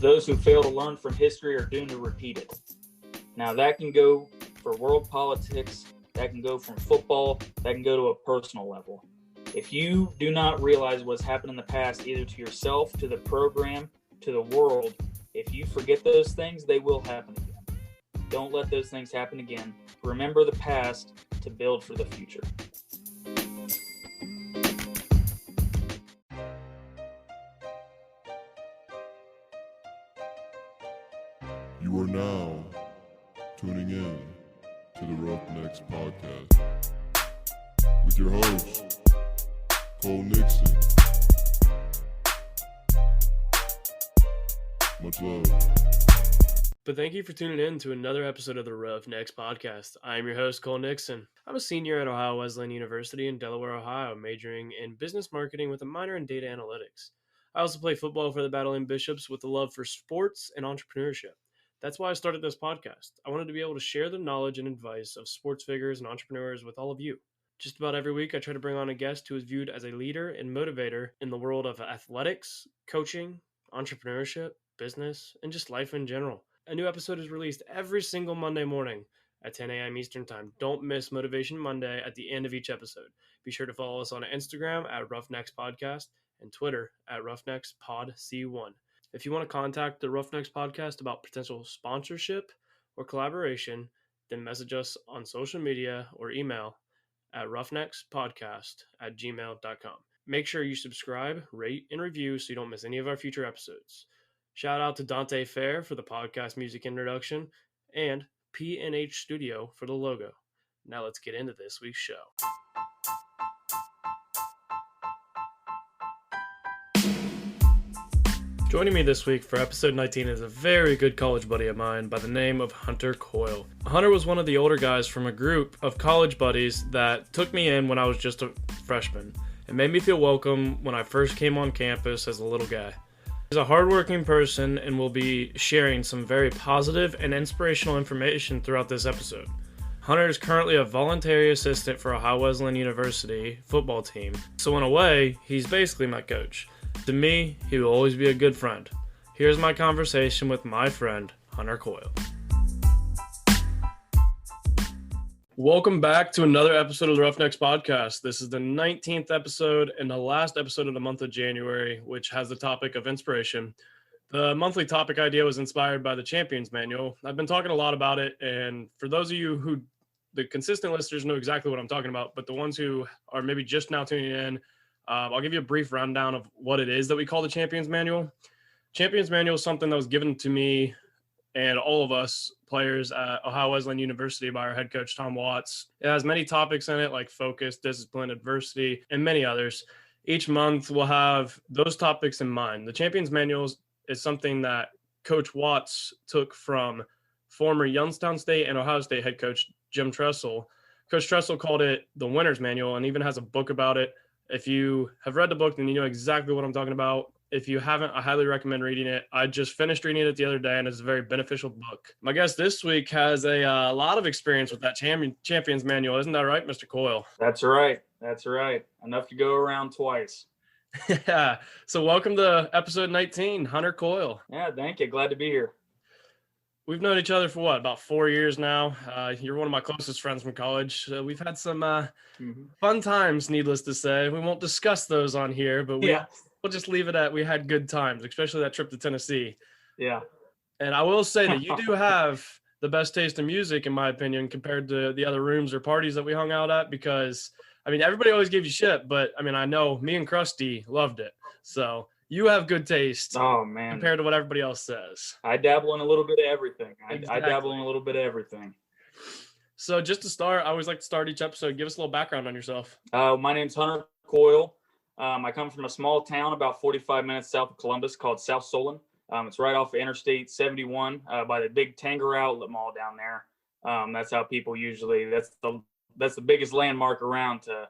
Those who fail to learn from history are doomed to repeat it. Now that can go for world politics, that can go from football, that can go to a personal level. If you do not realize what's happened in the past, either to yourself, to the program, to the world, if you forget those things, they will happen again. Don't let those things happen again. Remember the past to build for the future. You are now tuning in to the Roughnecks Podcast with your host, Cole Nixon. Much love. But thank you for tuning in to another episode of the Roughnecks Podcast. I am your host, Cole Nixon. I'm a senior at Ohio Wesleyan University in Delaware, Ohio, majoring in business marketing with a minor in data analytics. I also play football for the Battling Bishops with a love for sports and entrepreneurship. That's why I started this podcast. I wanted to be able to share the knowledge and advice of sports figures and entrepreneurs with all of you. Just about every week, I try to bring on a guest who is viewed as a leader and motivator in the world of athletics, coaching, entrepreneurship, business, and just life in general. A new episode is released every single Monday morning at 10 a.m. Eastern Time. Don't miss Motivation Monday at the end of each episode. Be sure to follow us on Instagram at Roughnecks Podcast and Twitter at RoughnecksPodC1. If you want to contact the Roughnecks Podcast about potential sponsorship or collaboration, then message us on social media or email at roughneckspodcast@gmail.com. Make sure you subscribe, rate, and review so you don't miss any of our future episodes. Shout out to Dante Fair for the podcast music introduction and P&H Studio for the logo. Now let's get into this week's show. Joining me this week for episode 19 is a very good college buddy of mine by the name of Hunter Coil. Hunter was one of the older guys from a group of college buddies that took me in when I was just a freshman and made me feel welcome when I first came on campus as a little guy. He's a hardworking person and will be sharing some very positive and inspirational information throughout this episode. Hunter is currently a voluntary assistant for Ohio Wesleyan University football team, so in a way, he's basically my coach. To me, he will always be a good friend. Here's my conversation with my friend, Hunter Coil. Welcome back to another episode of the Roughnecks Podcast. This is the 19th episode and the last episode of the month of January, which has the topic of inspiration. The monthly topic idea was inspired by the Champions Manual. I've been talking a lot about it, and for those of you who, the consistent listeners know exactly what I'm talking about, but the ones who are maybe just now tuning in, I'll give you a brief rundown of what it is that we call the Champions Manual. Champions Manual is something that was given to me and all of us players at Ohio Wesleyan University by our head coach, Tom Watts. It has many topics in it like focus, discipline, adversity, and many others. Each month we'll have those topics in mind. The Champions Manual is something that Coach Watts took from former Youngstown State and Ohio State head coach Jim Tressel. Coach Tressel called it the Winner's Manual and even has a book about it. If you have read the book, then you know exactly what I'm talking about. If you haven't, I highly recommend reading it. I just finished reading it the other day, and it's a very beneficial book. My guest this week has a lot of experience with that Champions Manual. Isn't that right, Mr. Coyle? That's right. That's right. Enough to go around twice. Yeah. So welcome to episode 19, Hunter Coyle. Yeah, thank you. Glad to be here. We've known each other for about 4 years now. You're one of my closest friends from college. We've had some fun times, needless to say. We won't discuss those on here, but we'll just leave it at we had good times, especially that trip to Tennessee. Yeah. And I will say that you do have the best taste in music, in my opinion, compared to the other rooms or parties that we hung out at, because, I mean, everybody always gave you shit, but, I mean, I know me and Krusty loved it. So you have good taste compared to what everybody else says. I dabble in a little bit of everything. Exactly. I dabble in a little bit of everything. So just to start, I always like to start each episode. Give us a little background on yourself. My name's Hunter Coil. I come from a small town about 45 minutes south of Columbus called South Solon. It's right off of Interstate 71 by the big Tanger outlet mall down there. That's how people usually, that's the biggest landmark around to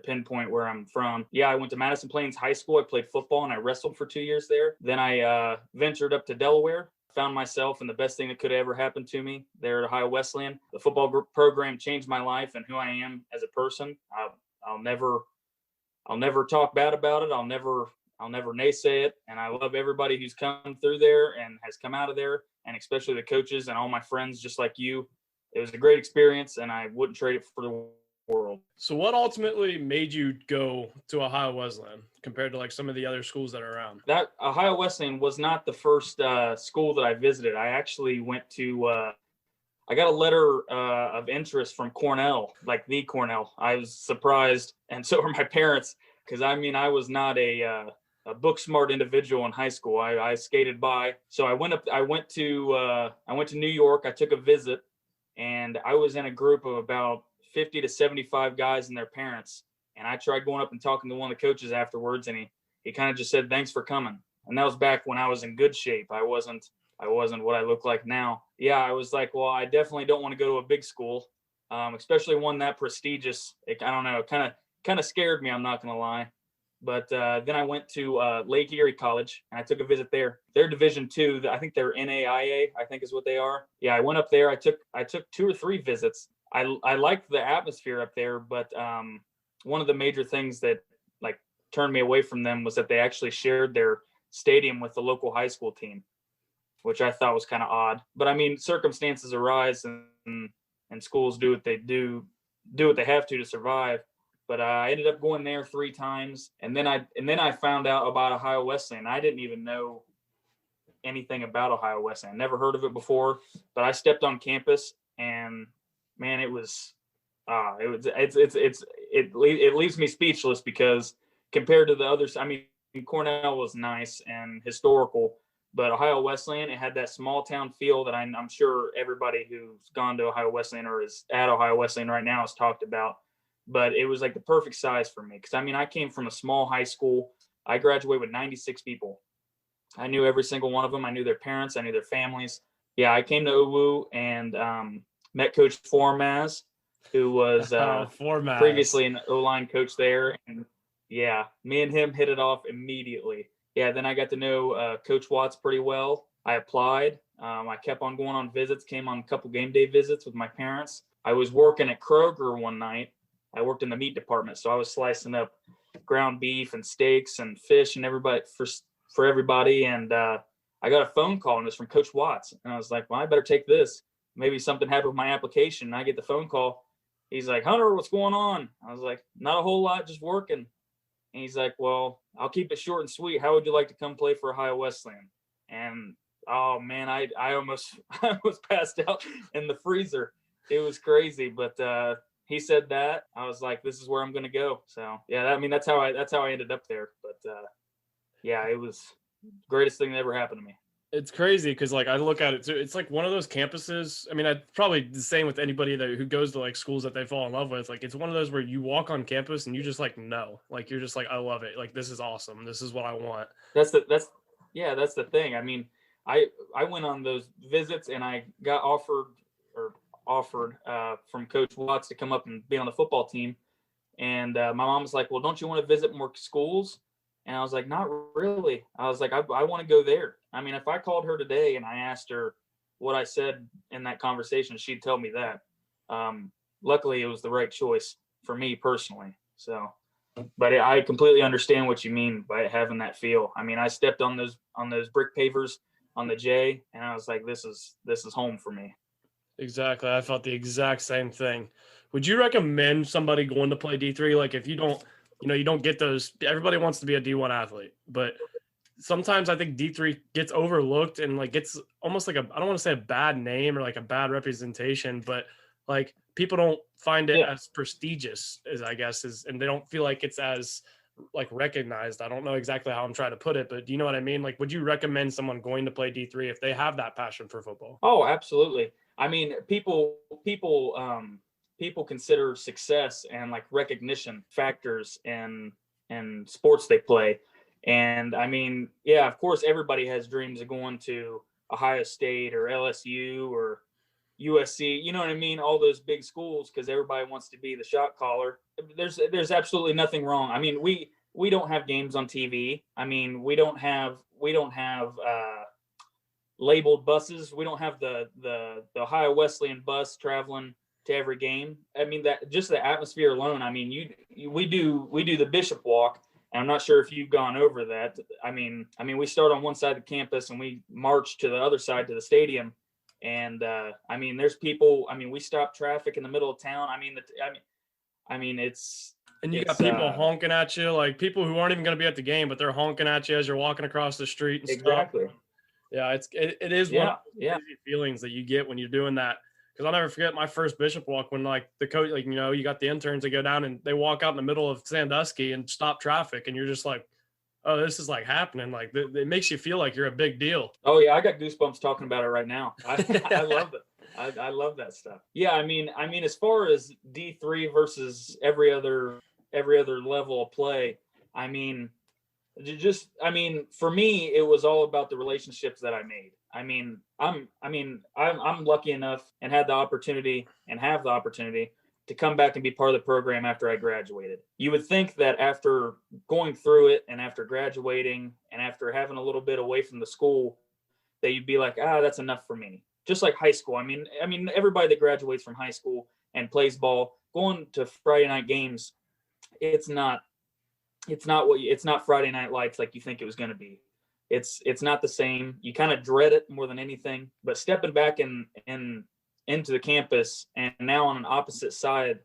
pinpoint where I'm from. Yeah, I went to Madison Plains High School. I played football and I wrestled for 2 years there. Then I ventured up to Delaware, found myself in the best thing that could ever happen to me there at Ohio Wesleyan. The football program changed my life and who I am as a person. I'll never talk bad about it. I'll never naysay it. And I love everybody who's come through there and has come out of there, and especially the coaches and all my friends, just like you. It was a great experience, and I wouldn't trade it for the world. So what ultimately made you go to Ohio Wesleyan compared to like some of the other schools that are around? That Ohio Wesleyan was not the first school that I visited. I actually went to I got a letter of interest from Cornell, like the Cornell. I was surprised, and so were my parents, because I mean, I was not a book smart individual in high school. I skated by. So I went to New York. I took a visit, and I was in a group of about 50 to 75 guys and their parents. And I tried going up and talking to one of the coaches afterwards, and he kind of just said, "Thanks for coming." And that was back when I was in good shape. I wasn't what I look like now. Yeah, I was like, well, I definitely don't want to go to a big school, especially one that prestigious. I don't know, kind of scared me, I'm not going to lie. But then I went to Lake Erie College, and I took a visit there. They're Division II. I think they're NAIA, I think is what they are. Yeah, I went up there. I took 2 or 3 visits. I liked the atmosphere up there, but one of the major things that like turned me away from them was that they actually shared their stadium with the local high school team, which I thought was kind of odd. But I mean, circumstances arise, and schools do what they do what they have to survive. But I ended up going there 3 times, and then I found out about Ohio Wesleyan. I didn't even know anything about Ohio Wesleyan. I never heard of it before, but I stepped on campus, and man, it leaves me speechless, because compared to the others, I mean, Cornell was nice and historical, but Ohio Wesleyan, it had that small town feel that I'm sure everybody who's gone to Ohio Wesleyan or is at Ohio Wesleyan right now has talked about. But it was like the perfect size for me, because I mean, I came from a small high school. I graduated with 96 people. I knew every single one of them. I knew their parents. I knew their families. Yeah, I came to OWU and met Coach Formaz, who was previously an O-line coach there. And yeah, me and him hit it off immediately. Yeah, then I got to know Coach Watts pretty well. I applied. I kept on going on visits, came on a couple game day visits with my parents. I was working at Kroger one night. I worked in the meat department, so I was slicing up ground beef and steaks and fish and everybody for everybody. And I got a phone call, and it was from Coach Watts. And I was like, well, I better take this. Maybe something happened with my application. And I get the phone call. He's like, Hunter, what's going on? I was like, not a whole lot, just working. And he's like, well, I'll keep it short and sweet. How would you like to come play for Ohio Wesleyan? And oh man, I almost passed out in the freezer. It was crazy, but he said that. I was like, this is where I'm going to go. So yeah, that's how I ended up there. But yeah, it was the greatest thing that ever happened to me. It's crazy because like I look at it too. It's like one of those campuses. I mean, I probably the same with anybody who goes to like schools that they fall in love with. Like it's one of those where you walk on campus and you just like know, like you're just like, I love it. Like this is awesome. This is what I want. That's the thing. I mean, I went on those visits and I got offered from Coach Watts to come up and be on the football team. And my mom was like, well, don't you want to visit more schools? And I was like, not really. I was like, I want to go there. I mean, if I called her today and I asked her what I said in that conversation, she'd tell me that. Luckily, it was the right choice for me personally. So, but I completely understand what you mean by having that feel. I mean, I stepped on those brick pavers on the J, and I was like, this is home for me. Exactly. I felt the exact same thing. Would you recommend somebody going to play D3? Like if you don't get those, everybody wants to be a D1 athlete, but sometimes I think D3 gets overlooked and like gets almost like I don't want to say a bad name or like a bad representation, but like people don't find it as prestigious as I guess is, and they don't feel like it's as like recognized. I don't know exactly how I'm trying to put it, but do you know what I mean? Like, would you recommend someone going to play D3 if they have that passion for football? Oh, absolutely. I mean, people consider success and like recognition factors in sports they play. And I mean, yeah, of course, everybody has dreams of going to Ohio State or LSU or USC, you know what I mean? All those big schools, because everybody wants to be the shot caller. There's absolutely nothing wrong. I mean, we don't have games on TV. I mean, we don't have labeled buses. We don't have the Ohio Wesleyan bus traveling to every game. I mean, that just the atmosphere alone. I mean, we do the Bishop Walk, And I'm not sure if you've gone over that. I mean, we start on one side of the campus and we march to the other side to the stadium. And I mean, there's people. I mean, we stop traffic in the middle of town. It's And you got people honking at you, like people who aren't even going to be at the game, but they're honking at you as you're walking across the street and exactly. stuff. Yeah, it is one of the crazy feelings that you get when you're doing that. Because I'll never forget my first Bishop walk when like the coach, like, you know, you got the interns that go down and they walk out in the middle of Sandusky and stop traffic, and you're just like, oh, this is like happening. Like it makes you feel like you're a big deal. Oh yeah, I got goosebumps talking about it right now. I love it. I love that stuff. Yeah, I mean, as far as D3 versus every other level of play, for me, it was all about the relationships that I made. I'm lucky enough and have the opportunity to come back and be part of the program after I graduated. You would think that after going through it and after graduating and after having a little bit away from the school, that you'd be like, that's enough for me. Just like high school. I mean, everybody that graduates from high school and plays ball, going to Friday night games, it's not Friday Night Lights like you think it was going to be. It's not the same. You kind of dread it more than anything. But stepping back into the campus and now on an opposite side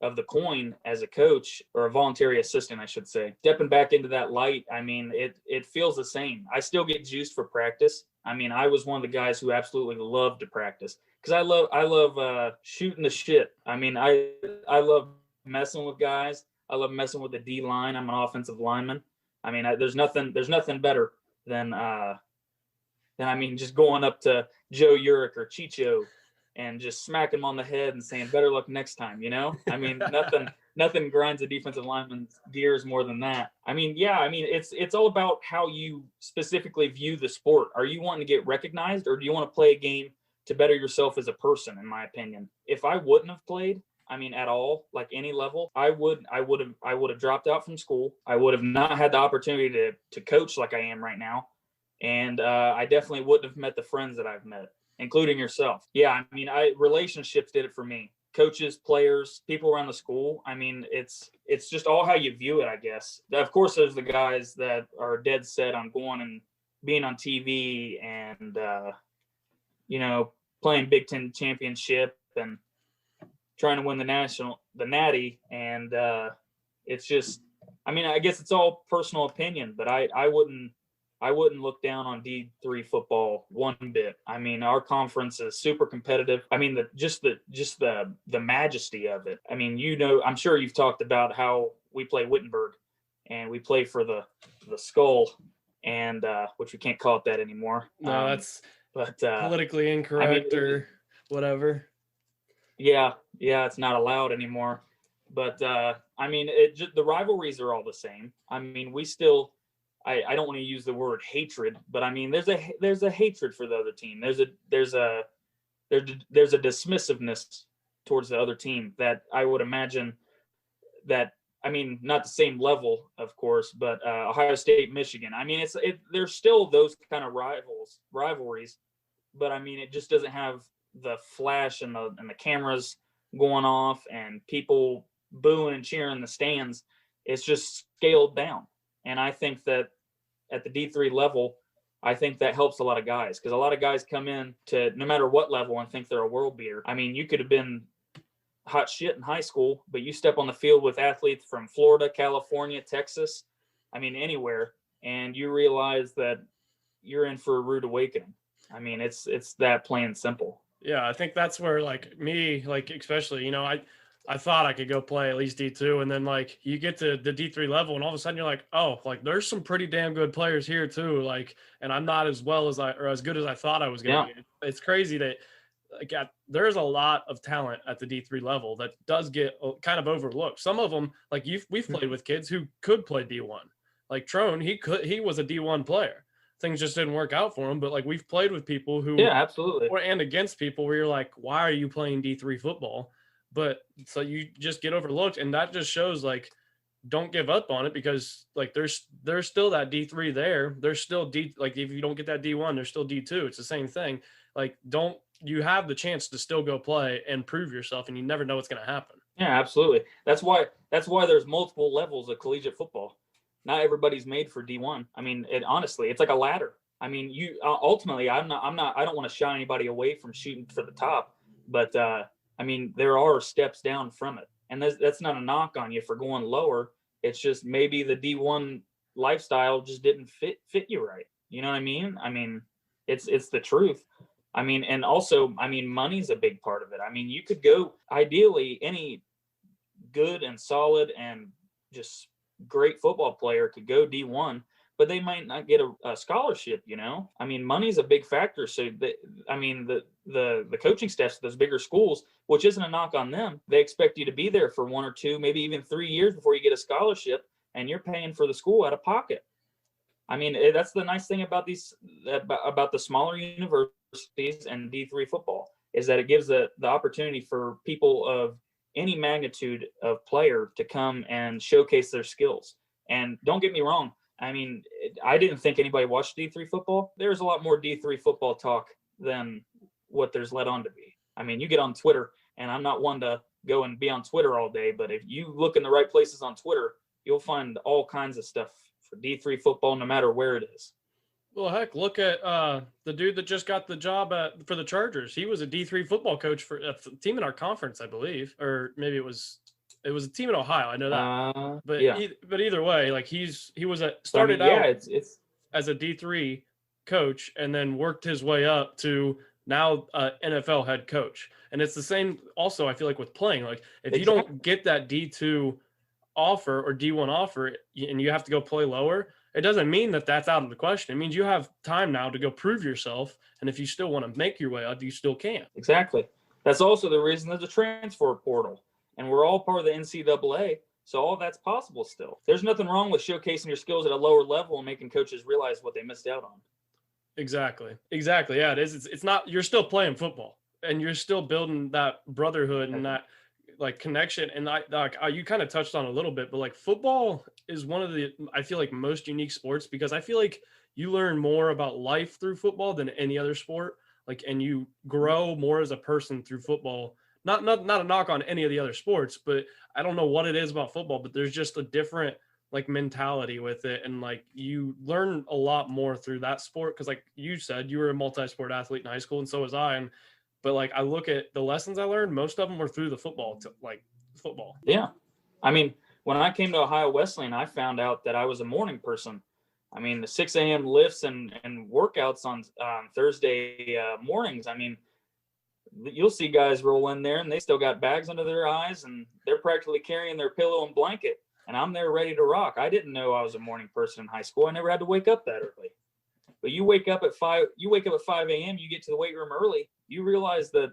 of the coin as a coach, or a voluntary assistant, I should say, stepping back into that light, it feels the same. I still get juiced for practice. I was one of the guys who absolutely loved to practice because I love shooting the shit. I love messing with guys. I love messing with the D line. I'm an offensive lineman. There's nothing better than just going up to Joe Urick or Chicho and just smacking him on the head and saying, better luck next time, you know? Nothing grinds a defensive lineman's gears more than that. It's all about how you specifically view the sport. Are you wanting to get recognized, or do you want to play a game to better yourself as a person, in my opinion? If I wouldn't have played, at all, like any level, I would have dropped out from school. I would have not had the opportunity to coach like I am right now. And I definitely wouldn't have met the friends that I've met, including yourself. Yeah, relationships did it for me. Coaches, players, people around the school. It's just all how you view it, I guess. Of course, there's the guys that are dead set on going and being on TV and, playing Big Ten championship and trying to win the natty. And it's just, I guess it's all personal opinion, but I wouldn't look down on D3 football one bit. Our conference is super competitive. The majesty of it. I'm sure you've talked about how we play Wittenberg and we play for the skull, and which we can't call it that anymore. No, that's politically incorrect or whatever. Yeah, it's not allowed anymore. But the rivalries are all the same. We still, I don't want to use the word hatred, but there's a hatred for the other team. There's a dismissiveness towards the other team that I would imagine that, not the same level, of course, but Ohio State, Michigan. There's still those kind of rivalries, but it just doesn't have the flash and the cameras going off and people booing and cheering in the stands. It's just scaled down. And I think that at the D3 level, I think that helps a lot of guys, because a lot of guys come in to no matter what level and think they're a world beater. You could have been hot shit in high school, but you step on the field with athletes from Florida, California, Texas, anywhere, and you realize that you're in for a rude awakening. It's that plain and simple. Yeah, I think that's where, especially, I thought I could go play at least D2, and then, you get to the D3 level, and all of a sudden you're like, oh, there's some pretty damn good players here, too, and I'm not as well as as good as I thought I was going to be. It's crazy that, there's a lot of talent at the D3 level that does get kind of overlooked. Some of them, we've played with kids who could play D1. Like Trone, he was a D1 player. Things just didn't work out for him, but we've played with people who, absolutely, and against people where you're like, why are you playing D3 football? But so you just get overlooked, and that just shows don't give up on it, because there's still that D3 there. There's still D, if you don't get that D1, there's still D2. It's the same thing. You have the chance to still go play and prove yourself, and you never know what's going to happen. Yeah, absolutely. That's why there's multiple levels of collegiate football. not everybody's made for D1. I mean, honestly, it's like a ladder. I mean, you ultimately, I don't want to shy anybody away from shooting for the top, but I mean, there are steps down from it, and that's not a knock on you for going lower. It's just maybe the D1 lifestyle just didn't fit you right. You know what I mean? I mean, it's the truth. I mean, and also, I mean, money's a big part of it. I mean, you could go, ideally, any good and solid and just great football player could go D1, but they might not get a scholarship. You know, I mean, money's a big factor. So I mean, the coaching staffs of those bigger schools, which isn't a knock on them, they expect you to be there for 1 or 2, maybe even 3 years before you get a scholarship, and you're paying for the school out of pocket. I mean, that's the nice thing about about the smaller universities and D3 football, is that it gives the opportunity for people of any magnitude of player to come and showcase their skills. And don't get me wrong, I mean, I didn't think anybody watched D3 football. There's a lot more D3 football talk than what there's led on to be. I mean, you get on Twitter, and I'm not one to go and be on Twitter all day, but if you look in the right places on Twitter, you'll find all kinds of stuff for D3 football, no matter where it is. Well, heck, look at the dude that just got the job for the Chargers. He was a D3 football coach for a team in our conference, I believe, or maybe it was a team in Ohio. I know that, but yeah. But either way, like he started out it's as a D3 coach and then worked his way up to now NFL head coach. And it's the same. Also, I feel like with playing, like if you don't get that D2 offer or D1 offer and you have to go play lower, it doesn't mean that that's out of the question. It means you have time now to go prove yourself. And if you still want to make your way up, you still can. Exactly. That's also the reason there's a transfer portal. And we're all part of the NCAA. So all that's possible still. There's nothing wrong with showcasing your skills at a lower level and making coaches realize what they missed out on. Exactly. Yeah, it is. It's not, you're still playing football and you're still building that brotherhood and that like connection. And you kind of touched on a little bit, but like football is one of the, I feel like, most unique sports, because I feel like you learn more about life through football than any other sport. Like, and you grow more as a person through football. Not a knock on any of the other sports, but I don't know what it is about football, but there's just a different like mentality with it. And like you learn a lot more through that sport. Cause like you said, you were a multi-sport athlete in high school and so was I. But like, I look at the lessons I learned, most of them were through the football. Yeah. I mean, when I came to Ohio Wesleyan, I found out that I was a morning person. I mean, the 6 a.m. lifts and workouts on Thursday mornings. I mean, you'll see guys roll in there and they still got bags under their eyes and they're practically carrying their pillow and blanket. And I'm there ready to rock. I didn't know I was a morning person in high school. I never had to wake up that early. But you wake up at 5 a.m., you get to the weight room early, you realize that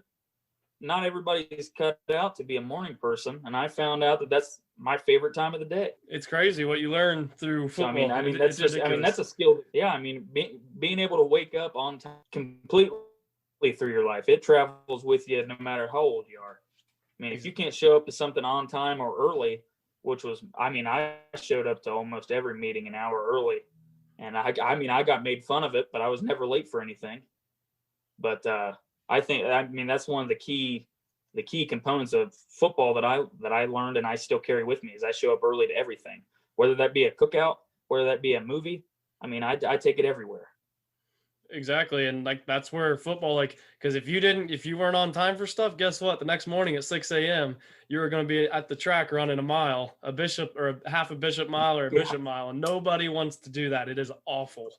not everybody's cut out to be a morning person. And I found out that that's my favorite time of the day. It's crazy what you learn through football. So, I mean, that's a skill. Yeah. I mean, being able to wake up on time completely through your life, it travels with you no matter how old you are. I mean, if you can't show up to something on time or early, which was, I mean, I showed up to almost every meeting an hour early, and I got made fun of it, but I was never late for anything. But I mean, that's one of the key components of football that I learned and I still carry with me is I show up early to everything, whether that be a cookout, whether that be a movie. I mean, I take it everywhere. Exactly. And like, that's where football, like, because if you weren't on time for stuff, guess what? The next morning at 6 a.m., you were going to be at the track running a mile, a bishop or a half a bishop mile or a bishop mile. And nobody wants to do that. It is awful.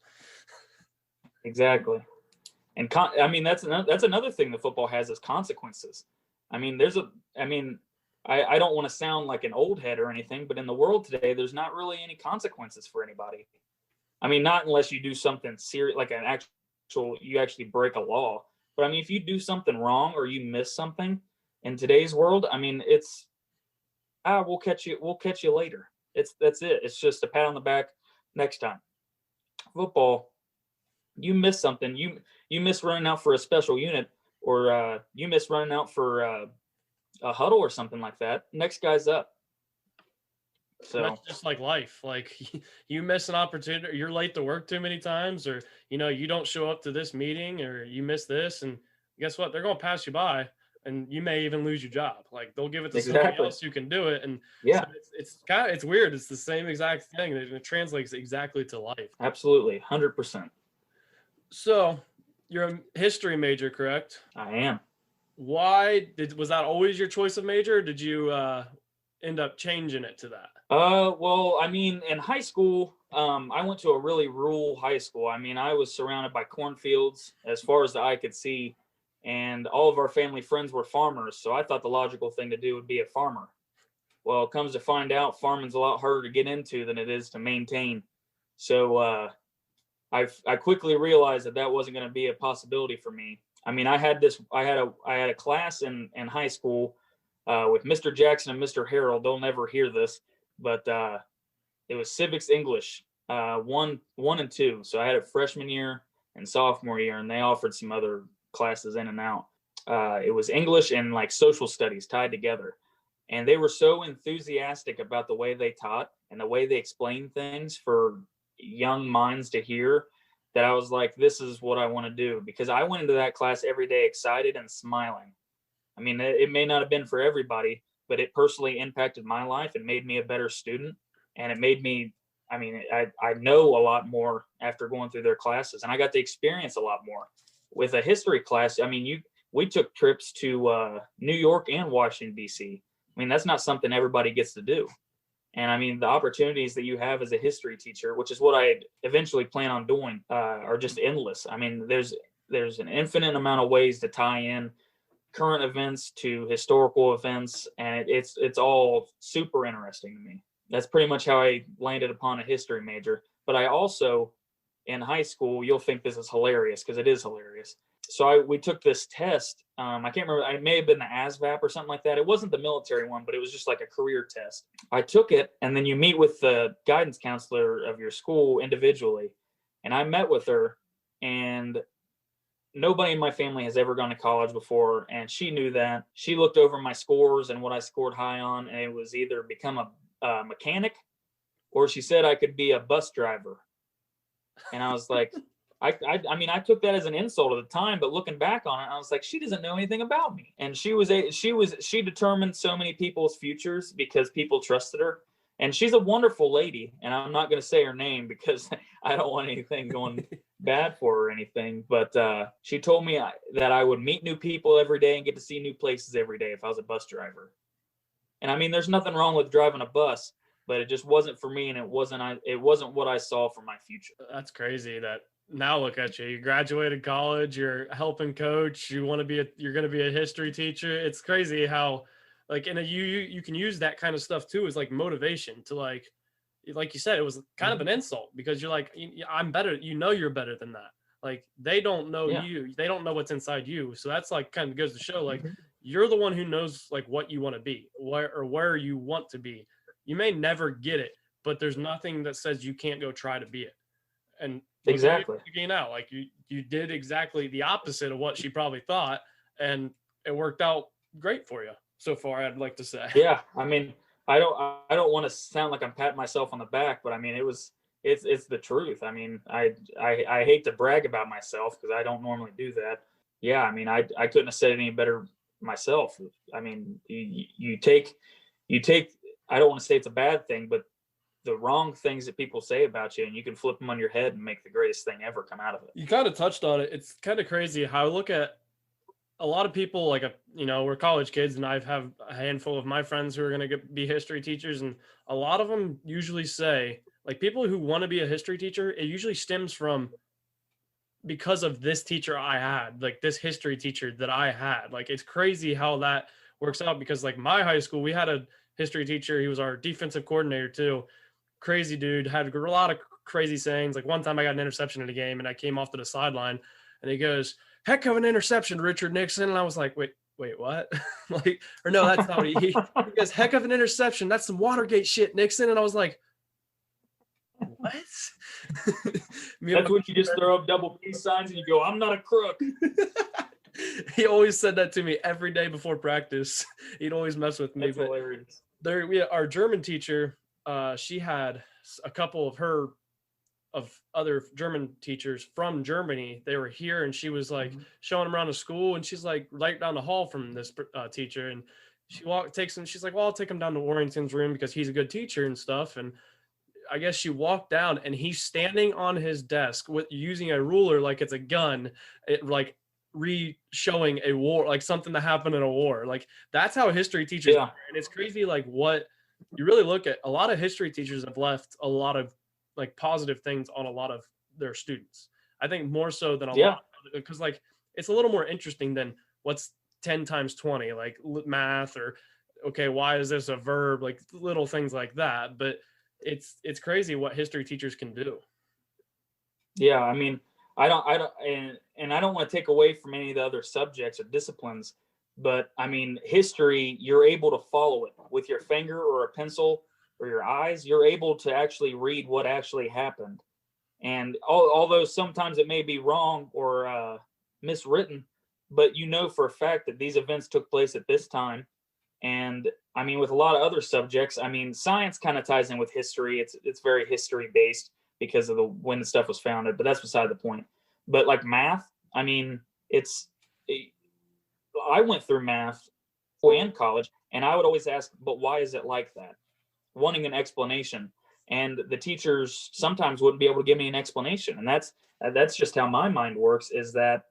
Exactly. And I mean, that's another thing that football has is consequences. I mean, I don't want to sound like an old head or anything, but in the world today, there's not really any consequences for anybody. I mean, not unless you do something serious, like you actually break a law. But I mean, if you do something wrong or you miss something in today's world, I mean, it's, we'll catch you later. That's it. It's just a pat on the back next time. Football, you miss something, you miss running out for a special unit, or you miss running out for a huddle or something like that. Next guy's up. So that's just like life. Like you miss an opportunity, or you're late to work too many times, or, you know, you don't show up to this meeting or you miss this, and guess what? They're going to pass you by. and you may even lose your job. Like they'll give it to Exactly. somebody else who can do it. And Yeah, so it's weird. It's the same exact thing. It translates exactly to life. absolutely. 100%. So you're a history major, correct? I am. Was that always your choice of major, or did you end up changing it to that? Well, I mean, in high school, I went to a really rural high school. I mean, I was surrounded by cornfields as far as the eye could see, and all of our family friends were farmers. So I thought the logical thing to do would be a farmer. Well, it comes to find out, farming's a lot harder to get into than it is to maintain. So I quickly realized that wasn't going to be a possibility for me. I mean, I had a class in high school with Mr. Jackson and Mr. Harold. They'll never hear this, but it was civics English, 1 and 2. So I had a freshman year and sophomore year, and they offered some other classes in and out. It was English and like social studies tied together. And they were so enthusiastic about the way they taught and the way they explained things for young minds to hear that I was like, this is what I want to do, because I went into that class every day excited and smiling. I mean, it may not have been for everybody, but it personally impacted my life and made me a better student. And it made me, I mean, I know a lot more after going through their classes, and I got to experience a lot more. With a history class, I mean, we took trips to New York and Washington, D.C. I mean, that's not something everybody gets to do. And I mean, the opportunities that you have as a history teacher, which is what I eventually plan on doing, are just endless. I mean, there's an infinite amount of ways to tie in current events to historical events, and it's all super interesting to me. That's pretty much how I landed upon a history major. But I also, in high school, you'll think this is hilarious because it is hilarious. So we took this test. I can't remember. It may have been the ASVAB or something like that. It wasn't the military one, but it was just like a career test. I took it, and then you meet with the guidance counselor of your school individually. And I met with her, and nobody in my family has ever gone to college before, and she knew that. She looked over my scores and what I scored high on, and it was either become a mechanic, or she said I could be a bus driver. And I was like, I mean, I took that as an insult at the time, but looking back on it, I was like, she doesn't know anything about me. And she determined so many people's futures because people trusted her. And she's a wonderful lady. And I'm not going to say her name because I don't want anything going bad for her or anything. But she told me that I would meet new people every day and get to see new places every day if I was a bus driver. And I mean, there's nothing wrong with driving a bus, but it just wasn't for me. And it wasn't what I saw for my future. That's crazy that now look at you. You graduated college, you're helping coach, you're going to be a history teacher. It's crazy how like you can use that kind of stuff too as like motivation to like you said, it was kind of an insult because you're like, I'm better, you're better than that. Like they don't know you, they don't know what's inside you. So that's like kind of goes to show like you're the one who knows like what you want to be, where you want to be. You may never get it, but there's nothing that says you can't go try to be it. And exactly, again, out like you did exactly the opposite of what she probably thought, and it worked out great for you so far, I'd like to say. Yeah, I mean, I don't want to sound like I'm patting myself on the back, but I mean, it's the truth. I mean, I hate to brag about myself because I don't normally do that. Yeah, I mean, I couldn't have said it any better myself. I mean, you take. I don't want to say it's a bad thing, but the wrong things that people say about you, and you can flip them on your head and make the greatest thing ever come out of it. You kind of touched on it. It's kind of crazy how I look at a lot of people, like, we're college kids, and I have a handful of my friends who are going to be history teachers. And a lot of them usually say, like, people who want to be a history teacher, it usually stems from because of this teacher I had, like this history teacher that I had. Like, it's crazy how that works out because like my high school, we had a history teacher. He was our defensive coordinator too. Crazy dude, had a lot of crazy sayings. Like one time I got an interception in a game and I came off to the sideline and he goes, "Heck of an interception, Richard Nixon." And I was like, wait, what? Like, or no, that's not what he goes, "Heck of an interception. That's some Watergate shit, Nixon." And I was like, what? That's when you just throw up double peace signs and you go, "I'm not a crook." He always said that to me every day before practice. He'd always mess with me. That's hilarious. Our German teacher, she had a couple of her of other German teachers from Germany. They were here, and she was like showing them around the school, and she's like right down the hall from this teacher, and she takes him. She's like, well, I'll take him down to Warrington's room because he's a good teacher and stuff. And I guess she walked down, and he's standing on his desk with using a ruler like it's a gun, like showing a war, like something that happened in a war. Like that's how history teachers are. And it's crazy, like what you really look at. A lot of history teachers have left a lot of like positive things on a lot of their students. I think more so than a lot, because like it's a little more interesting than what's 10 times 20, like math, or okay, why is this a verb, like little things like that. But it's crazy what history teachers can do. Yeah, I mean, I don't and I don't want to take away from any of the other subjects or disciplines, but I mean, history, you're able to follow it with your finger or a pencil or your eyes. You're able to actually read what actually happened. And although sometimes it may be wrong or miswritten, but you know for a fact that these events took place at this time. And I mean, with a lot of other subjects, I mean, science kind of ties in with history. It's very history based because of when the stuff was founded, but that's beside the point. But like math, I mean, I went through math in college, and I would always ask, but why is it like that? Wanting an explanation. And the teachers sometimes wouldn't be able to give me an explanation. And that's just how my mind works, is that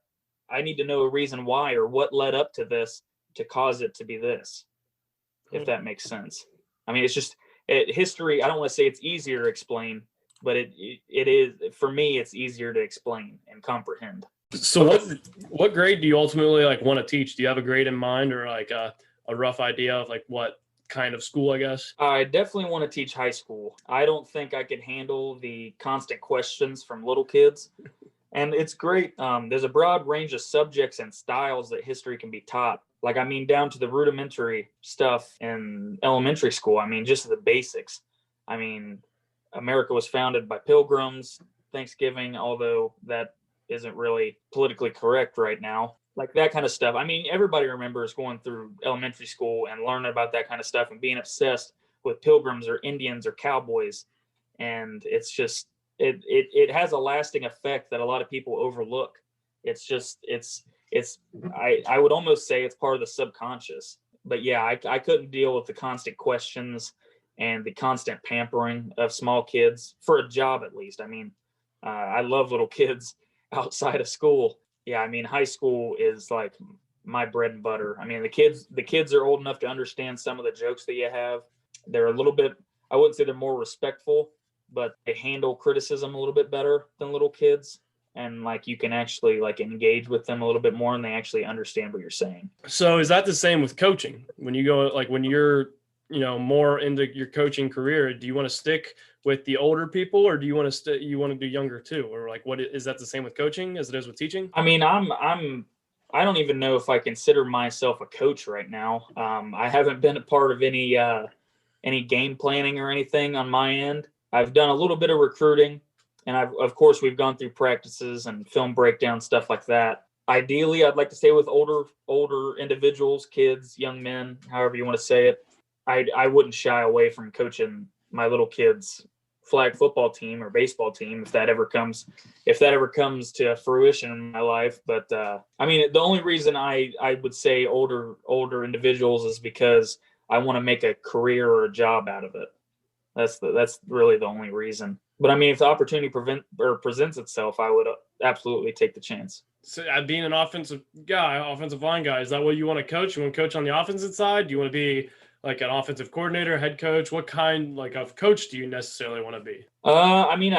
I need to know a reason why, or what led up to this to cause it to be this, if that makes sense. I mean, it's just history. I don't want to say it's easier to explain, but it is, for me, it's easier to explain and comprehend. So what grade do you ultimately like want to teach? Do you have a grade in mind, or like a rough idea of like what kind of school, I guess? I definitely want to teach high school. I don't think I could handle the constant questions from little kids. And it's great. There's a broad range of subjects and styles that history can be taught. Like, I mean, down to the rudimentary stuff in elementary school. I mean, just the basics. I mean, America was founded by pilgrims, Thanksgiving, although that isn't really politically correct right now. Like that kind of stuff. I mean, everybody remembers going through elementary school and learning about that kind of stuff and being obsessed with pilgrims or Indians or cowboys. And it's just, it has a lasting effect that a lot of people overlook. It's just, I would almost say it's part of the subconscious. But yeah, I couldn't deal with the constant questions and the constant pampering of small kids, for a job at least. I mean, I love little kids outside of school. Yeah, I mean, high school is like my bread and butter. I mean, the kids are old enough to understand some of the jokes that you have. They're a little bit, I wouldn't say they're more respectful, but they handle criticism a little bit better than little kids. And like, you can actually like engage with them a little bit more, and they actually understand what you're saying. So is that the same with coaching? When you go, like when you're, more into your coaching career, do you want to stick with the older people, or do you want to you want to do younger too? Or like, what is that the same with coaching as it is with teaching? I mean, I don't even know if I consider myself a coach right now. I haven't been a part of any game planning or anything on my end. I've done a little bit of recruiting, and of course we've gone through practices and film breakdown, stuff like that. Ideally, I'd like to stay with older individuals, kids, young men, however you want to say it. I wouldn't shy away from coaching my little kids' flag football team or baseball team if that ever comes to fruition in my life. But I mean, the only reason I would say older individuals is because I want to make a career or a job out of it. That's really the only reason. But I mean, if the opportunity presents itself, I would absolutely take the chance. So being an offensive line guy, is that what you want to coach? You want to coach on the offensive side? Do you want to be like an offensive coordinator, head coach? What kind like of coach do you necessarily want to be? I mean,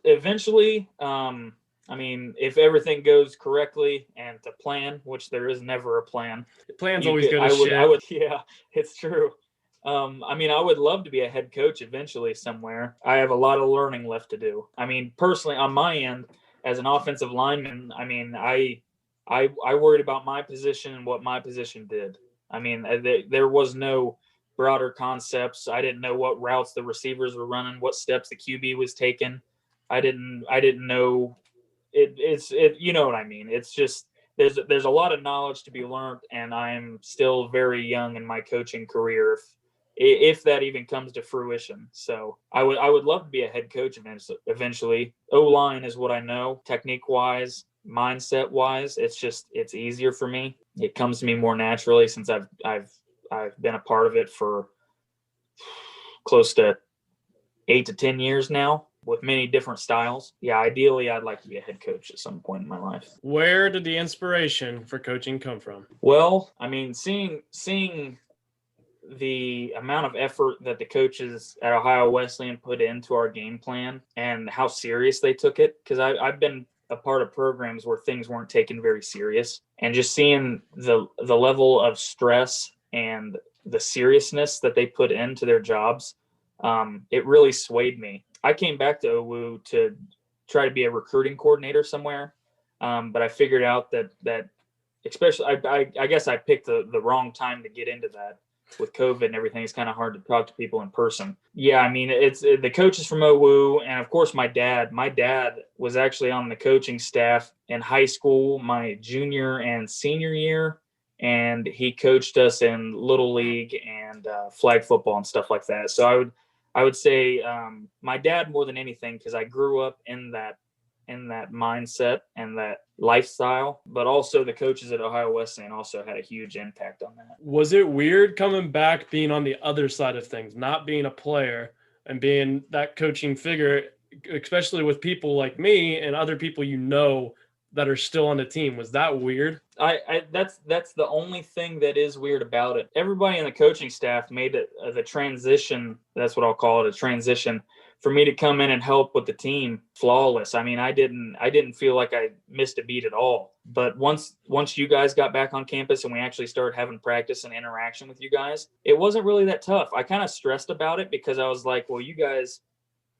eventually, I mean, if everything goes correctly and to plan, which there is never a plan. Plan's always good as shit. I would, yeah, it's true. I mean, I would love to be a head coach eventually somewhere. I have a lot of learning left to do. I mean, personally, on my end, as an offensive lineman, I mean, I worried about my position and what my position did. I mean, there was no broader concepts. I didn't know what routes the receivers were running, what steps the QB was taking. I didn't know it. You know what I mean? It's just, there's a lot of knowledge to be learned, and I'm still very young in my coaching career, if that even comes to fruition. So I would love to be a head coach eventually. O-line is what I know, technique wise, mindset wise. It's easier for me. It comes to me more naturally since I've been a part of it for close to 8 to 10 years now, with many different styles. Yeah, ideally, I'd like to be a head coach at some point in my life. Where did the inspiration for coaching come from? Well, I mean, seeing the amount of effort that the coaches at Ohio Wesleyan put into our game plan and how serious they took it, because I've been a part of programs where things weren't taken very serious, and just seeing the level of stress and the seriousness that they put into their jobs, it really swayed me. I came back to OWU to try to be a recruiting coordinator somewhere, but I figured out that especially I guess I picked the wrong time to get into that. With COVID and everything, it's kind of hard to talk to people in person. Yeah, I mean, it's the coaches from OWU, and of course my dad. My dad was actually on the coaching staff in high school my junior and senior year, and he coached us in little league and flag football and stuff like that. So I would say my dad more than anything, because I grew up in that mindset and that lifestyle, but also the coaches at Ohio Wesleyan also had a huge impact on that. Was it weird coming back, being on the other side of things, not being a player and being that coaching figure, especially with people like me and other people that are still on the team? Was that weird? That's the only thing that is weird about it. Everybody in the coaching staff made it the transition. That's what I'll call it, a transition, for me to come in and help with the team flawless. I mean, I didn't feel like I missed a beat at all. But once you guys got back on campus and we actually started having practice and interaction with you guys, it wasn't really that tough. I kind of stressed about it because I was like, well, you guys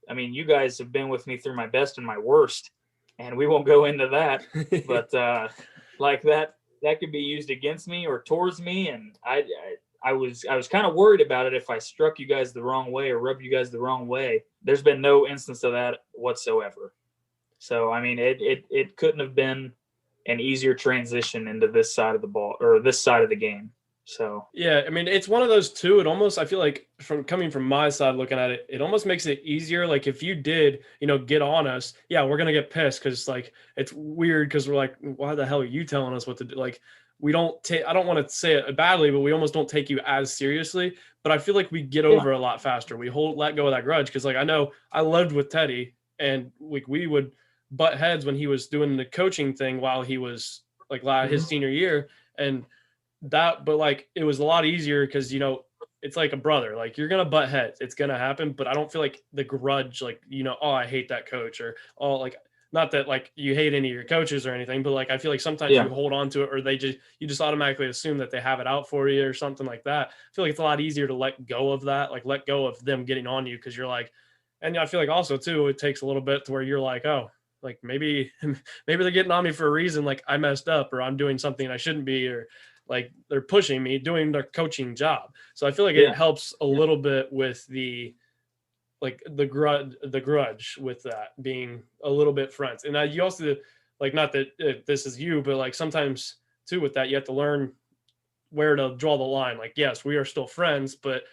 have been with me through my best and my worst, and we won't go into that. But like that could be used against me or towards me, and I was kind of worried about it if I struck you guys the wrong way or rubbed you guys the wrong way. There's been no instance of that whatsoever. So, I mean, it couldn't have been an easier transition into this side of the ball or this side of the game. So, yeah, I mean, it's one of those two. It almost, I feel like coming from my side, looking at it, it almost makes it easier. Like if you did, get on us, yeah, we're going to get pissed. Cause like, it's weird. Cause we're like, why the hell are you telling us what to do? Like, we don't take, I don't want to say it badly, but we almost don't take you as seriously. But I feel like we get over a lot faster. We let go of that grudge. Cause like, I know I lived with Teddy, and we would butt heads when he was doing the coaching thing while he was like his senior year. And but like, it was a lot easier because, it's like a brother, like you're going to butt heads. It's going to happen. But I don't feel like the grudge, like, oh, I hate that coach, or, oh, like, not that like you hate any of your coaches or anything, but like I feel like sometimes you hold on to it, or you just automatically assume that they have it out for you or something like that. I feel like it's a lot easier to let go of that, like let go of them getting on you, because you're like, and I feel like also too, it takes a little bit to where you're like, oh, like maybe they're getting on me for a reason, like I messed up or I'm doing something I shouldn't be, or like they're pushing me doing their coaching job. So I feel like it helps a little bit with the grudge with that being a little bit friends. And you also, like, not that this is you, but like sometimes too with that, you have to learn where to draw the line. Like, yes, we are still friends, but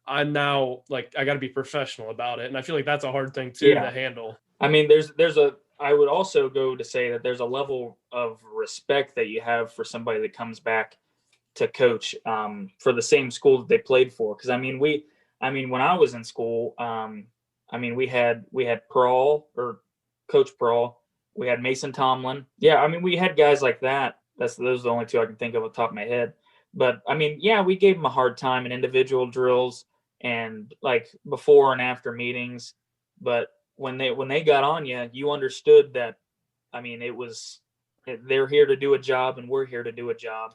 I'm now like, I got to be professional about it. And I feel like that's a hard thing too to handle. I mean, I would also go to say that there's a level of respect that you have for somebody that comes back to coach for the same school that they played for. Cause I mean, when I was in school, we had Prawl, or Coach Prawl. We had Mason Tomlin. Yeah, I mean, we had guys like that. Those are the only two I can think of off the top of my head. But I mean, yeah, we gave them a hard time in individual drills and like before and after meetings. But when they got on you, you understood that. I mean, they're here to do a job and we're here to do a job,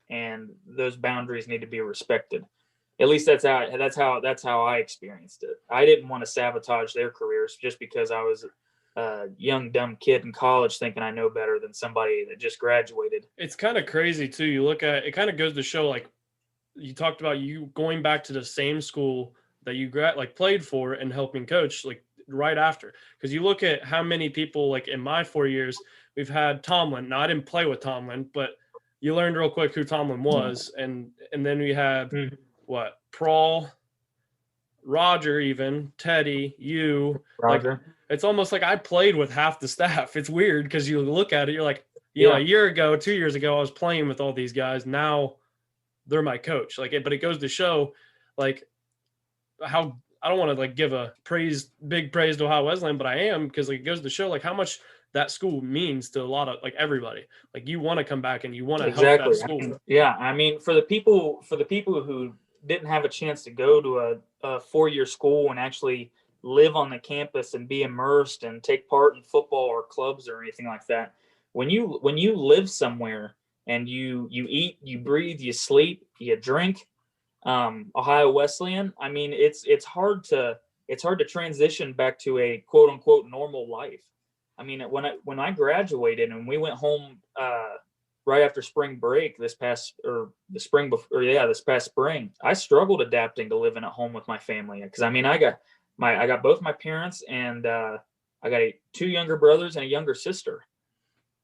and those boundaries need to be respected. At least that's how I experienced it. I didn't want to sabotage their careers just because I was a young, dumb kid in college thinking I know better than somebody that just graduated. It's kind of crazy too. You look at it, kind of goes to show, like you talked about, you going back to the same school that you played for and helping coach like right after. Because you look at how many people, like in my 4 years, we've had Tomlin. Now I didn't play with Tomlin, but you learned real quick who Tomlin was, and then we had Prawl, Roger, even Teddy, you, Roger. like, it's almost like I played with half the staff. It's weird because you look at it, you're like, Yeah. a year ago, 2 years ago, I was playing with all these guys. Now they're my coach. Like, but it goes to show, like, how I don't want to like give a big praise to Ohio Wesleyan, but I am, because like it goes to show like how much that school means to a lot of like everybody. Like, you want to come back and you want to help that school. I mean, for the people who didn't have a chance to go to a 4-year school and actually live on the campus and be immersed and take part in football or clubs or anything like that, when you live somewhere and you eat, you breathe, you sleep, you drink, Ohio Wesleyan, I mean, it's hard to transition back to a quote unquote normal life. I mean, when I graduated and we went home right after spring break this past spring, I struggled adapting to living at home with my family, because I mean, I got both my parents, and I got 2 younger brothers and a younger sister.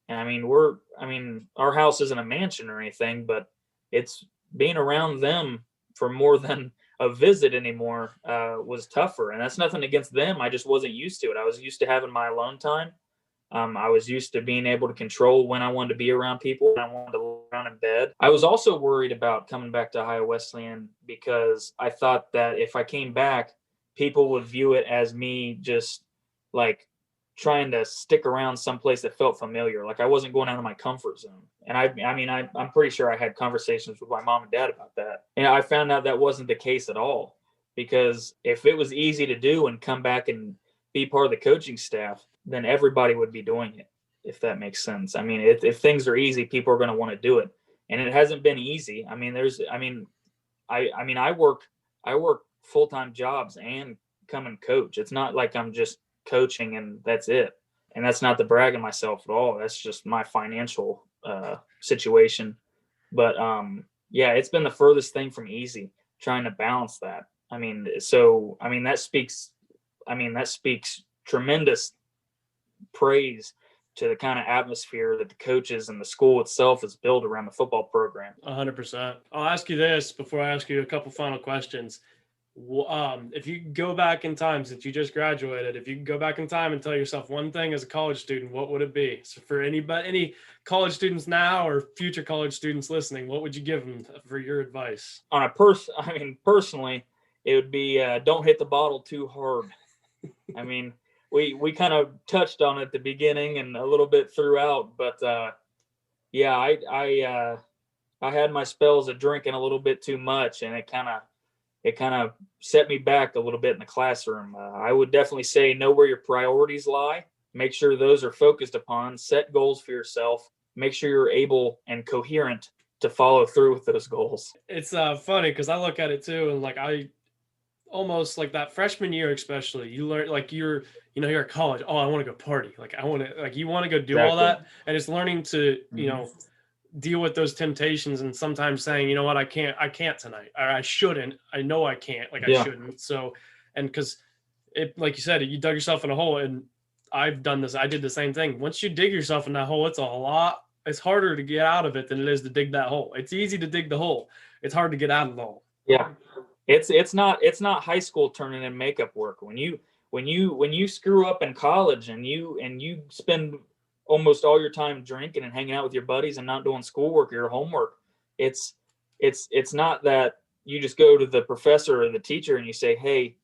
And I mean, our house isn't a mansion or anything, but it's being around them for more than a visit anymore was tougher. And that's nothing against them. I just wasn't used to it. I was used to having my alone time. I was used to being able to control when I wanted to be around people, when I wanted to lay around in bed. I was also worried about coming back to Ohio Wesleyan because I thought that if I came back, people would view it as me just like trying to stick around someplace that felt familiar. Like I wasn't going out of my comfort zone. And I'm pretty sure I had conversations with my mom and dad about that. And I found out that wasn't the case at all, because if it was easy to do and come back and be part of the coaching staff, then everybody would be doing it, if that makes sense. I mean, if things are easy, people are going to want to do it. And it hasn't been easy. I mean, I work full-time jobs and come and coach. It's not like I'm just coaching and that's it. And that's not to brag on myself at all. That's just my financial situation. But yeah, it's been the furthest thing from easy trying to balance that. That speaks tremendous praise to the kind of atmosphere that the coaches and the school itself has built around the football program. 100%. I'll ask you this before I ask you a couple final questions. If you go back in time, since you just graduated, if you could go back in time and tell yourself one thing as a college student, what would it be? So for any college students now or future college students listening, what would you give them for your advice? Personally, it would be don't hit the bottle too hard. I mean, we kind of touched on it at the beginning and a little bit throughout, but yeah, I had my spells of drinking a little bit too much, and it kind of set me back a little bit in the classroom. I would definitely say know where your priorities lie. Make sure those are focused upon. Set goals for yourself. Make sure you're able and coherent to follow through with those goals. It's funny because I look at it too, and like I almost like that freshman year, especially, you learn like you're at college. Oh, I want to go party. Like I want to, like, you want to go do all that, and it's learning to deal with those temptations, and sometimes saying, you know what, I can't tonight, or I shouldn't. I know I can't. Like I shouldn't. So, and because it, like you said, you dug yourself in a hole, and I've done this. I did the same thing. Once you dig yourself in that hole, it's harder to get out of it than it is to dig that hole. It's easy to dig the hole. It's hard to get out of the hole. Yeah. It's not high school turning in makeup work. When you screw up in college and you spend almost all your time drinking and hanging out with your buddies and not doing schoolwork or your homework, it's not that you just go to the professor or the teacher and you say, hey,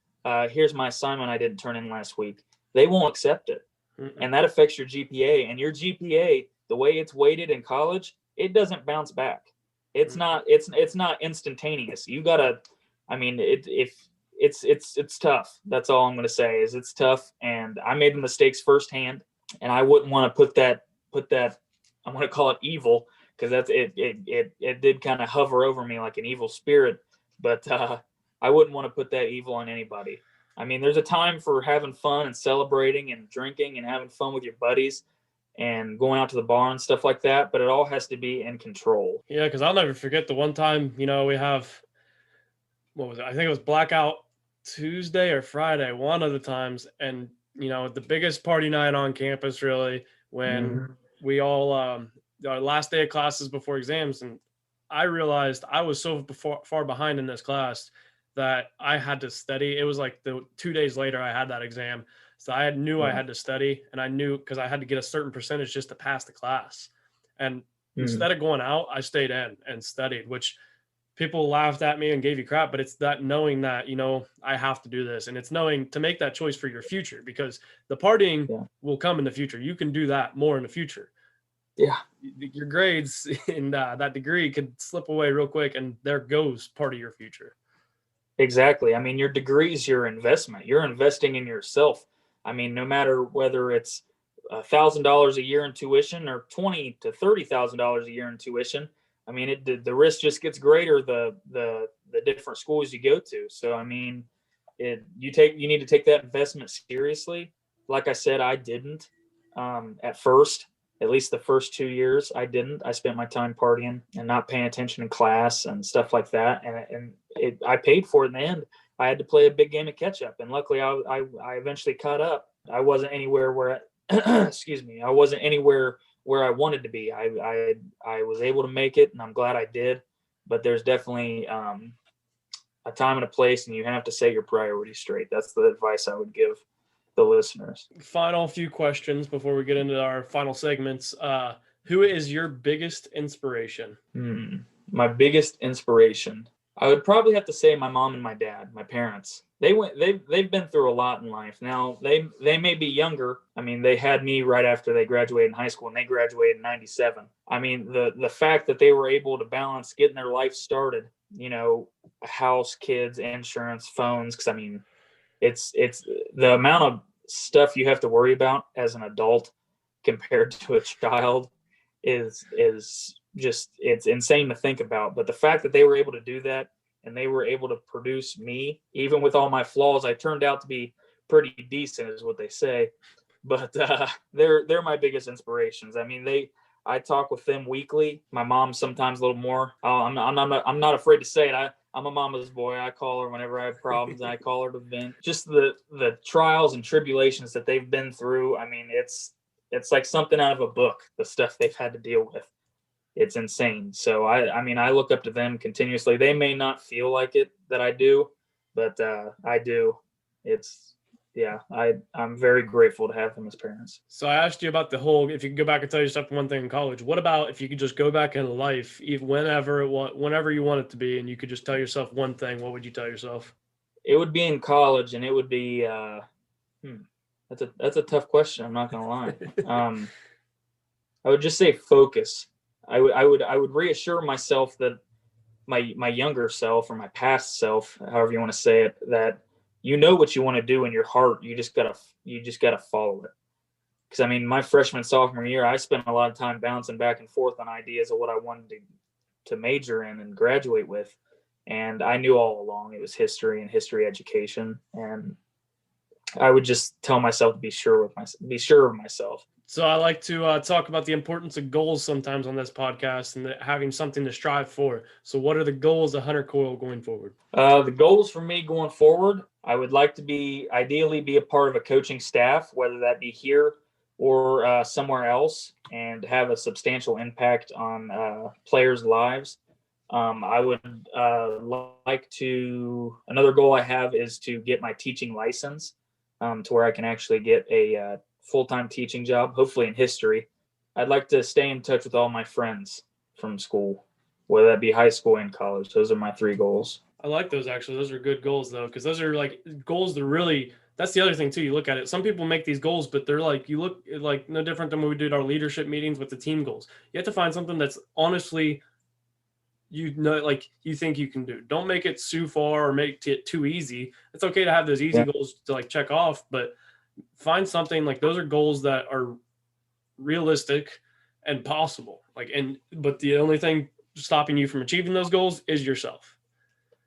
here's my assignment I didn't turn in last week. They won't accept it. Mm-mm. And that affects your GPA, and your GPA, the way it's weighted in college, it doesn't bounce back. It's not instantaneous. You gotta, it's tough. That's all I'm going to say is it's tough. And I made the mistakes firsthand, and I wouldn't want to put that, I'm going to call it evil, because it did kind of hover over me like an evil spirit, but I wouldn't want to put that evil on anybody. I mean, there's a time for having fun and celebrating and drinking and having fun with your buddies and going out to the bar and stuff like that, but it all has to be in control. Yeah, because I'll never forget the one time, we have, what was it? I think it was Blackout Tuesday or Friday, one of the times. And, the biggest party night on campus, really, when we all, our last day of classes before exams. And I realized I was so far behind in this class. that I had to study. It was like the 2 days later I had that exam. So I knew I had to study, and I knew because I had to get a certain percentage just to pass the class. And instead of going out, I stayed in and studied, which people laughed at me and gave you crap, but it's that knowing that, I have to do this. And it's knowing to make that choice for your future, because the partying will come in the future. You can do that more in the future. Yeah. Your grades and that degree could slip away real quick, and there goes part of your future. Exactly. I mean, your degree is your investment. You're investing in yourself. I mean, no matter whether it's $1,000 a year in tuition or $20,000 to $30,000 a year in tuition, I mean, the risk just gets greater the different schools you go to. So, I mean, you need to take that investment seriously. Like I said, I didn't at first. At least the first 2 years, I didn't. I spent my time partying and not paying attention in class and stuff like that. And I paid for it in the end. I had to play a big game of catch up. And luckily, I eventually caught up. I wasn't anywhere where, excuse me, I wasn't anywhere where I wanted to be. I was able to make it, and I'm glad I did. But there's definitely a time and a place, and you have to set your priorities straight. That's the advice I would give the listeners. Final few questions before we get into our final segments. Who is your biggest inspiration? My biggest inspiration, I would probably have to say my mom and my dad, my parents. They've been through a lot in life. Now they may be younger. I mean, they had me right after they graduated in high school, and they graduated in '97. I mean, the fact that they were able to balance getting their life started, a house, kids, insurance, phones, because I mean, it's the amount of stuff you have to worry about as an adult compared to a child is just, it's insane to think about. But the fact that they were able to do that, and they were able to produce me, even with all my flaws, I turned out to be pretty decent, is what they say. But they're my biggest inspirations. I mean, I talk with them weekly. My mom sometimes a little more. I'm not afraid to say it. I'm a mama's boy. I call her whenever I have problems, and I call her to vent. Just the trials and tribulations that they've been through. I mean, it's like something out of a book, the stuff they've had to deal with. It's insane. So I mean, I look up to them continuously. They may not feel like it that I do, but I do. I'm very grateful to have them as parents. So I asked you about the whole, if you could go back and tell yourself one thing in college, what about if you could just go back in life, whenever you want it to be, and you could just tell yourself one thing, what would you tell yourself? It would be in college, and it would be, that's a tough question. I'm not going to lie. I would just say focus. I would reassure myself that my younger self, or my past self, however you want to say it, that what you want to do in your heart. You just gotta follow it. Because I mean, my freshman, sophomore year, I spent a lot of time bouncing back and forth on ideas of what I wanted to major in and graduate with. And I knew all along it was history and history education. And I would just tell myself to be sure of myself. So I like to talk about the importance of goals sometimes on this podcast, and having something to strive for. So what are the goals of Hunter Coil going forward? The goals for me going forward, I would like to ideally be a part of a coaching staff, whether that be here or somewhere else, and have a substantial impact on players' lives. I would another goal I have is to get my teaching license, to where I can actually get a full-time teaching job, hopefully in history. I'd like to stay in touch with all my friends from school, whether that be high school and college. Those are my 3 goals. I like those, actually. Those are good goals, though, because those are like goals that really, that's the other thing, too. You look at it. Some people make these goals, but they're like, you look like no different than when we did our leadership meetings with the team goals. You have to find something that's honestly, like you think you can do. Don't make it too far or make it too easy. It's okay to have those easy goals to like check off, but find something like those are goals that are realistic and possible. But the only thing stopping you from achieving those goals is yourself.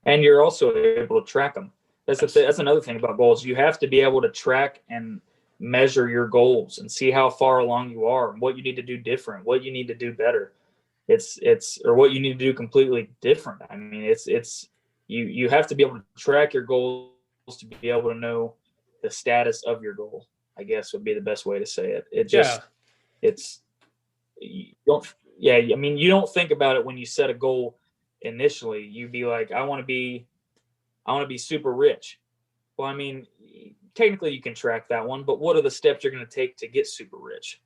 And you're also able to track them. That's another thing about goals. You have to be able to track and measure your goals and see how far along you are, and what you need to do different, what you need to do better. Or what you need to do completely different. I mean, you have to be able to track your goals to be able to know the status of your goal, I guess would be the best way to say it. You don't think about it when you set a goal initially. You'd be like, I want to be I want to be super rich. Well, I mean, technically you can track that one, but what are the steps you're going to take to get super rich?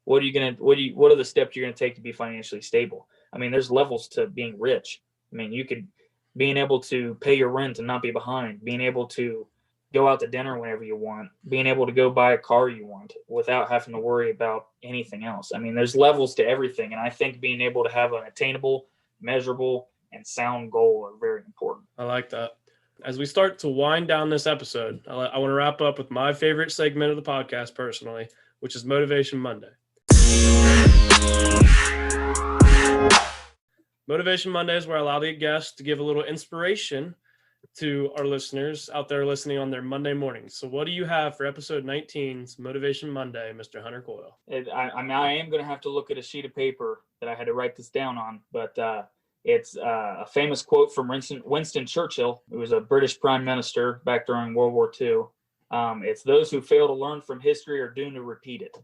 What are the steps you're going to take to be financially stable? I mean, there's levels to being rich. I mean, being able to pay your rent and not be behind, being able to go out to dinner whenever you want, being able to go buy a car you want without having to worry about anything else. I mean, there's levels to everything. And I think being able to have an attainable, measurable, and sound goal are very important. I like that. As we start to wind down this episode, I want to wrap up with my favorite segment of the podcast personally, which is Motivation Monday. Motivation Monday is where I allow the guests to give a little inspiration to our listeners out there listening on their Monday mornings. So what do you have for episode 19's Motivation Monday, Mr. Hunter Coil? I am going to have to look at a sheet of paper that I had to write this down on, but it's a famous quote from Winston Churchill, who was a British prime minister back during World War II. It's those who fail to learn from history are doomed to repeat it.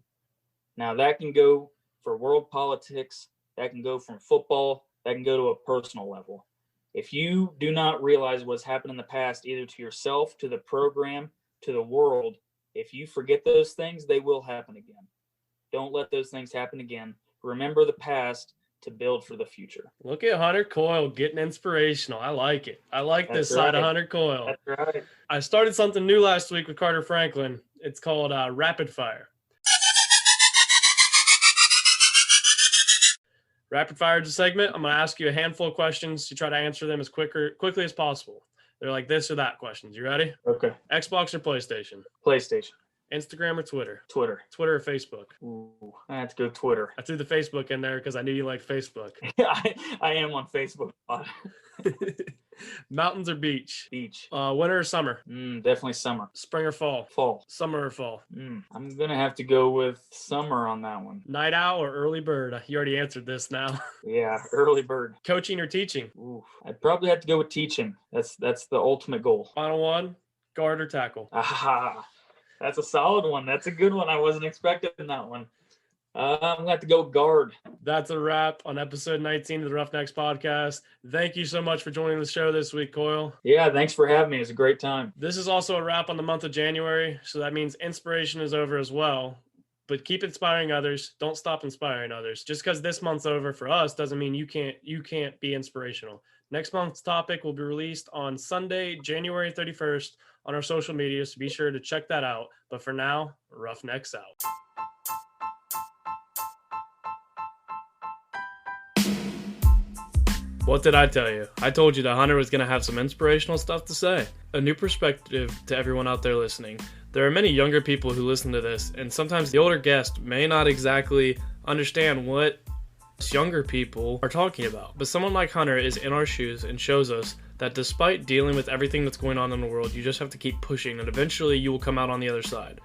Now, that can go for world politics, that can go from football, that can go to a personal level. If you do not realize what's happened in the past, either to yourself, to the program, to the world, if you forget those things, they will happen again. Don't let those things happen again. Remember the past to build for the future. Look at Hunter Coil getting inspirational. I like it. I like this side of Hunter Coil. That's right. I started something new last week with Carter Franklin. It's called Rapid Fire. Rapid Fire is a segment. I'm going to ask you a handful of questions. You try to answer them as quickly as possible. They're like this or that questions. You ready? Okay. Xbox or PlayStation? PlayStation. Instagram or Twitter? Twitter. Twitter or Facebook? Ooh, I have to go Twitter. I threw the Facebook in there because I knew you liked Facebook. I am on Facebook. Mountains or beach? Beach. Winter or summer? Definitely summer. Spring or fall? Fall. Summer or fall? I'm going to have to go with summer on that one. Night owl or early bird? You already answered this now. Yeah, early bird. Coaching or teaching? Ooh, I'd probably have to go with teaching. That's the ultimate goal. Final one, guard or tackle? That's a solid one. That's a good one. I wasn't expecting that one. I'm going to have to go guard. That's a wrap on episode 19 of the Roughnecks podcast. Thank you so much for joining the show this week, Coil. Yeah, thanks for having me. It was a great time. This is also a wrap on the month of January, so that means inspiration is over as well. But keep inspiring others. Don't stop inspiring others. Just because this month's over for us doesn't mean you can't be inspirational. Next month's topic will be released on Sunday, January 31st on our social media, so be sure to check that out. But for now, Roughnecks out. What did I tell you? I told you that Hunter was going to have some inspirational stuff to say. A new perspective to everyone out there listening. There are many younger people who listen to this, and sometimes the older guest may not exactly understand what younger people are talking about. But someone like Hunter is in our shoes and shows us that despite dealing with everything that's going on in the world, you just have to keep pushing, and eventually you will come out on the other side.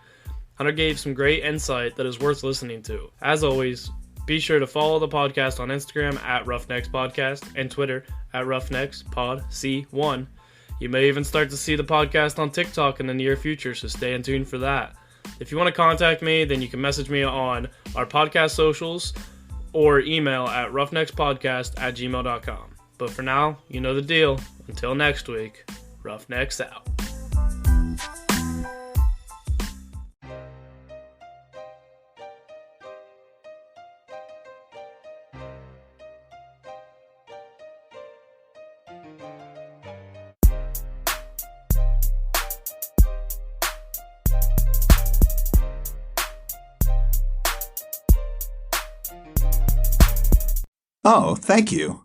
Hunter gave some great insight that is worth listening to. As always, be sure to follow the podcast on Instagram at Roughnecks Podcast and Twitter at Roughnecks Pod C1. You may even start to see the podcast on TikTok in the near future, so stay in tune for that. If you want to contact me, then you can message me on our podcast socials or email at roughneckspodcast@gmail.com. But for now, you know the deal. Until next week, Roughnecks out. Oh, thank you.